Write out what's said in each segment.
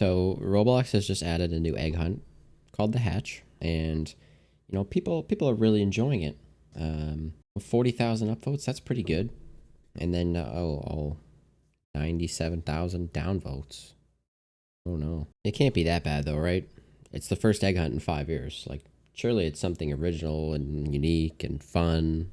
So Roblox has just added a new egg hunt called the Hatch, and people are really enjoying it. 40,000 upvotes, that's pretty good. And then 97,000 downvotes. Oh no, it can't be that bad though, right? It's the first egg hunt in 5 years. Like, surely it's something original and unique and fun.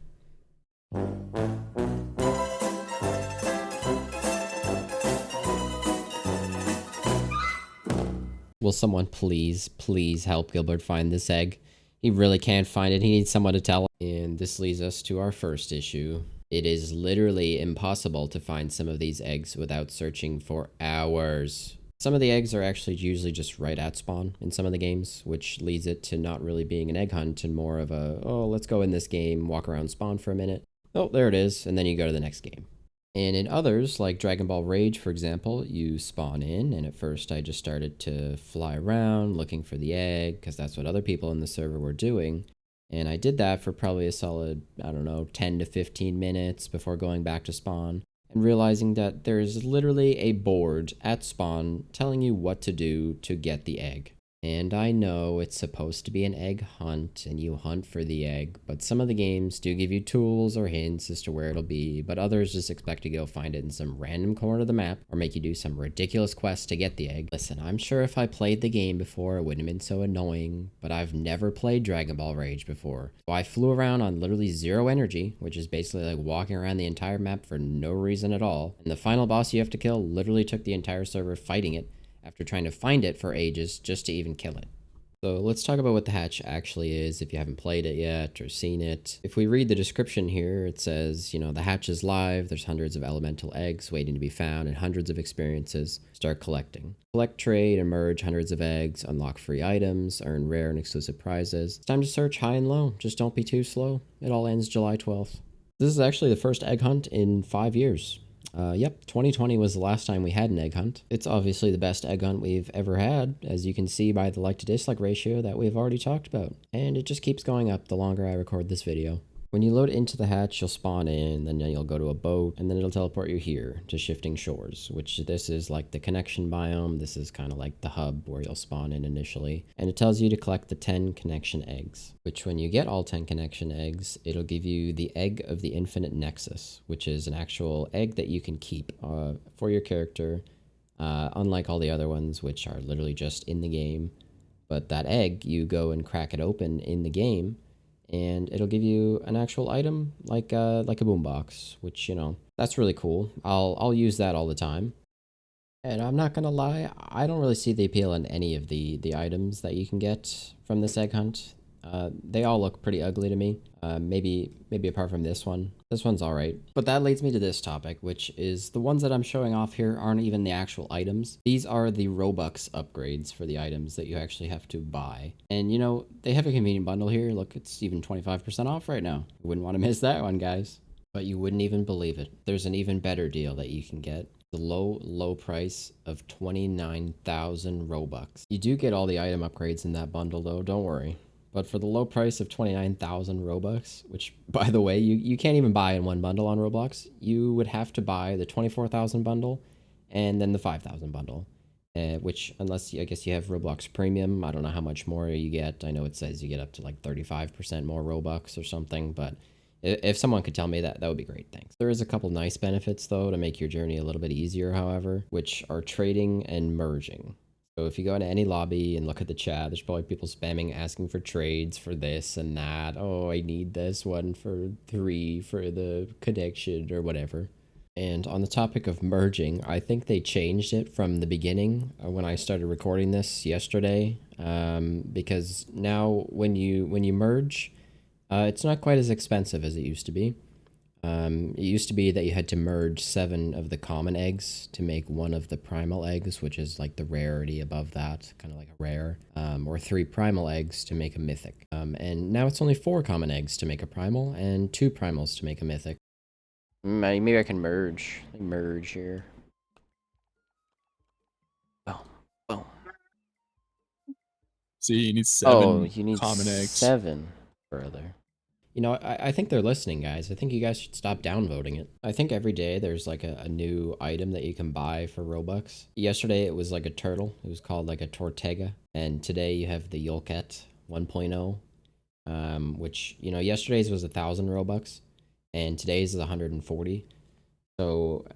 Will someone please help Gilbert find this egg? He really can't find it. He needs someone to tell him. And this leads us to our first issue. It is literally impossible to find some of these eggs without searching for hours. Some of the eggs are actually usually just right at spawn in some of the games, which leads it to not really being an egg hunt and more of a, oh, let's go in this game, walk around spawn for a minute. Oh, there it is, and then you go to the next game. And in others, like Dragon Ball Rage, for example, you spawn in, and at first I just started to fly around looking for the egg, because that's what other people in the server were doing. And I did that for probably a solid, I don't know, 10 to 15 minutes before going back to spawn, and realizing that there's literally a board at spawn telling you what to do to get the egg. And I know it's supposed to be an egg hunt and you hunt for the egg, but some of the games do give you tools or hints as to where it'll be, but others just expect you to go find it in some random corner of the map or make you do some ridiculous quest to get the egg. Listen, I'm sure if I played the game before, it wouldn't have been so annoying, but I've never played Dragon Ball Rage before. So I flew around on literally 0 energy, which is basically like walking around the entire map for no reason at all. And the final boss you have to kill literally took the entire server fighting it after trying to find it for ages just to even kill it. So let's talk about what the hatch actually is if you haven't played it yet or seen it. If we read the description here, it says, the hatch is live, there's hundreds of elemental eggs waiting to be found and hundreds of experiences. Start collecting. Collect, trade, and merge hundreds of eggs, unlock free items, earn rare and exclusive prizes. It's time to search high and low, just don't be too slow. It all ends July 12th. This is actually the first egg hunt in 5 years. Yep, 2020 was the last time we had an egg hunt. It's obviously the best egg hunt we've ever had, as you can see by the like to dislike ratio that we've already talked about. And it just keeps going up the longer I record this video. When you load into the hatch, you'll spawn in, then you'll go to a boat, and then it'll teleport you here to Shifting Shores, which this is like the connection biome. This is kind of like the hub where you'll spawn in initially. And it tells you to collect the 10 connection eggs, which when you get all 10 connection eggs, it'll give you the Egg of the Infinite Nexus, which is an actual egg that you can keep for your character, unlike all the other ones, which are literally just in the game. But that egg, you go and crack it open in the game, and it'll give you an actual item like a boombox, which, that's really cool. I'll use that all the time. And I'm not gonna lie, I don't really see the appeal in any of the items that you can get from this egg hunt. They all look pretty ugly to me. Maybe apart from this one. This one's alright. But that leads me to this topic, which is the ones that I'm showing off here aren't even the actual items. These are the Robux upgrades for the items that you actually have to buy. And they have a convenient bundle here. Look, it's even 25% off right now. Wouldn't want to miss that one, guys. But you wouldn't even believe it. There's an even better deal that you can get. The low price of 29,000 Robux. You do get all the item upgrades in that bundle though, don't worry. But for the low price of 29,000 Robux, which, by the way, you can't even buy in one bundle on Roblox, you would have to buy the 24,000 bundle and then the 5,000 bundle. Which, unless, I guess you have Roblox Premium, I don't know how much more you get. I know it says you get up to like 35% more Robux or something, but if someone could tell me that, that would be great, thanks. There is a couple nice benefits, though, to make your journey a little bit easier, however, which are trading and merging. So if you go into any lobby and look at the chat, there's probably people spamming asking for trades for this and that. Oh, I need this one for 3 for the connection or whatever. And on the topic of merging, I think they changed it from the beginning when I started recording this yesterday. Because now when you merge, it's not quite as expensive as it used to be. It used to be that you had to merge 7 of the common eggs to make 1 of the primal eggs, which is like the rarity above that, kind of like a rare, or 3 primal eggs to make a mythic. And now it's only 4 common eggs to make a primal and 2 primals to make a mythic. Maybe I can merge. Merge here. Boom, boom. See, you need Oh, 7 you need common eggs. 7, brother. You know, I think they're listening, guys. I think you guys should stop downvoting it. I think every day there's like a new item that you can buy for Robux. Yesterday it was like a turtle. It was called like a Tortega. And today you have the Yolket 1.0, which, you know, yesterday's was 1,000 Robux and today's is 140. So,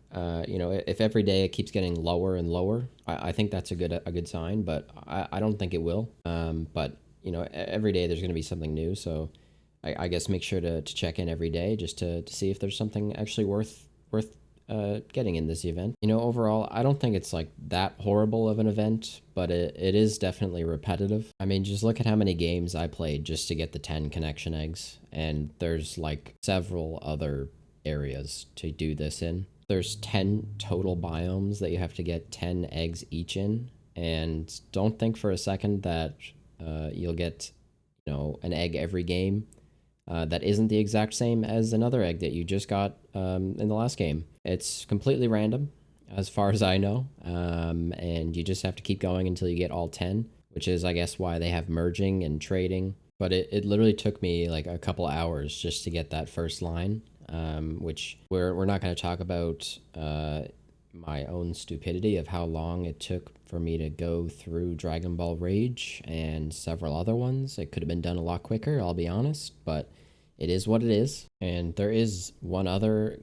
you know, if every day it keeps getting lower and lower, I think that's a good sign, but I don't think it will. But, you know, every day there's going to be something new. So I guess make sure to check in every day just to see if there's something actually worth getting in this event. You know, overall, I don't think it's like that horrible of an event, but it is definitely repetitive. I mean, just look at how many games I played just to get the 10 connection eggs, and there's like several other areas to do this in. There's 10 total biomes that you have to get 10 eggs each in, and don't think for a second that you'll get, you know, an egg every game that isn't the exact same as another egg that you just got in the last game. It's completely random, as far as I know, and you just have to keep going until you get all 10, which is, I guess, why they have merging and trading. But it literally took me like a couple hours just to get that first line, which we're not going to talk about my own stupidity of how long it took for me to go through Dragon Ball Rage and several other ones. It could have been done a lot quicker, I'll be honest, but it is what it is. And there is one other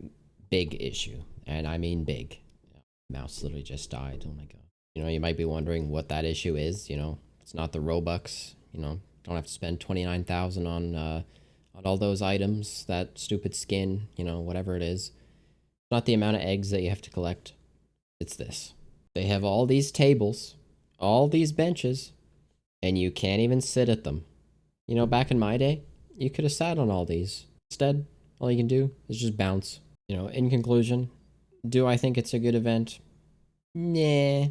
big issue, and I mean big. Mouse literally just died. Oh my god. You know, you might be wondering what that issue is. You know, it's not the Robux. You know, don't have to spend 29,000 on all those items, that stupid skin. You know, whatever it is. It's not the amount of eggs that you have to collect. It's this. They have all these tables, all these benches, and you can't even sit at them. You know, back in my day, you could have sat on all these. Instead, all you can do is just bounce. You know, in conclusion, do I think it's a good event? Nah.